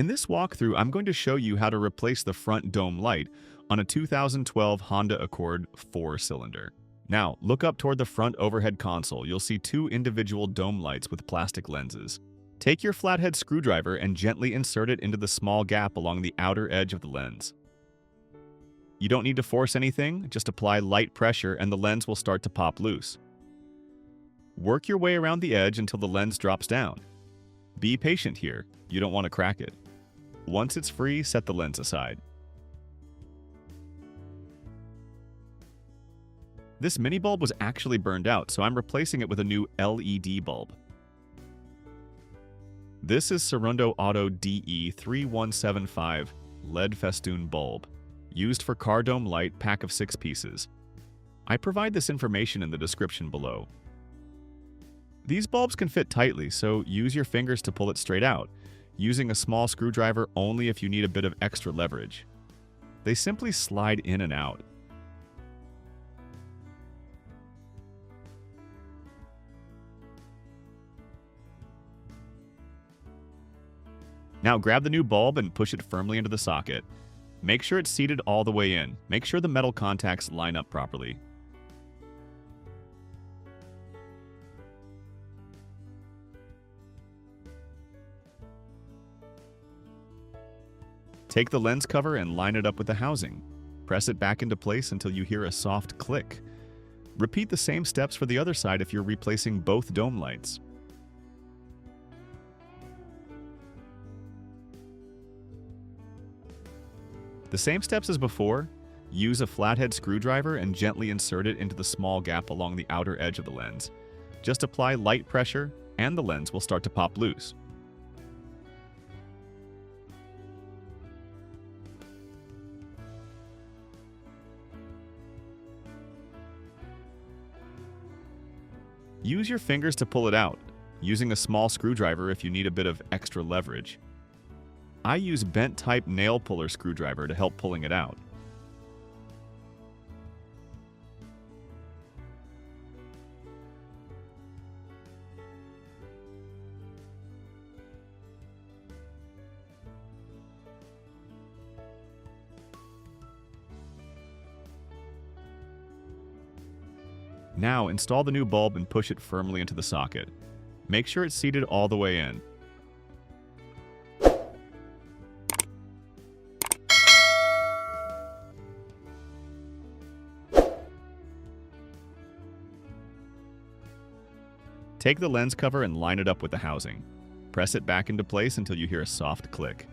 In this walkthrough, I'm going to show you how to replace the front dome light on a 2012 Honda Accord 4-cylinder. Now, look up toward the front overhead console. You'll see two individual dome lights with plastic lenses. Take your flathead screwdriver and gently insert it into the small gap along the outer edge of the lens. You don't need to force anything, just apply light pressure and the lens will start to pop loose. Work your way around the edge until the lens drops down. Be patient here, you don't want to crack it. Once it's free, set the lens aside. This mini bulb was actually burned out, so I'm replacing it with a new LED bulb. This is Sarundo Auto DE3175 LED festoon bulb, used for car dome light, pack of 6 pieces. I provide this information in the description below. These bulbs can fit tightly, so use your fingers to pull it straight out, using a small screwdriver only if you need a bit of extra leverage. They simply slide in and out. Now grab the new bulb and push it firmly into the socket. Make sure it's seated all the way in. Make sure the metal contacts line up properly. Take the lens cover and line it up with the housing. Press it back into place until you hear a soft click. Repeat the same steps for the other side if you're replacing both dome lights. The same steps as before. Use a flathead screwdriver and gently insert it into the small gap along the outer edge of the lens. Just apply light pressure and the lens will start to pop loose. Use your fingers to pull it out, using a small screwdriver if you need a bit of extra leverage. I use bent-type nail puller screwdriver to help pulling it out. Now install the new bulb and push it firmly into the socket. Make sure it's seated all the way in. Take the lens cover and line it up with the housing. Press it back into place until you hear a soft click.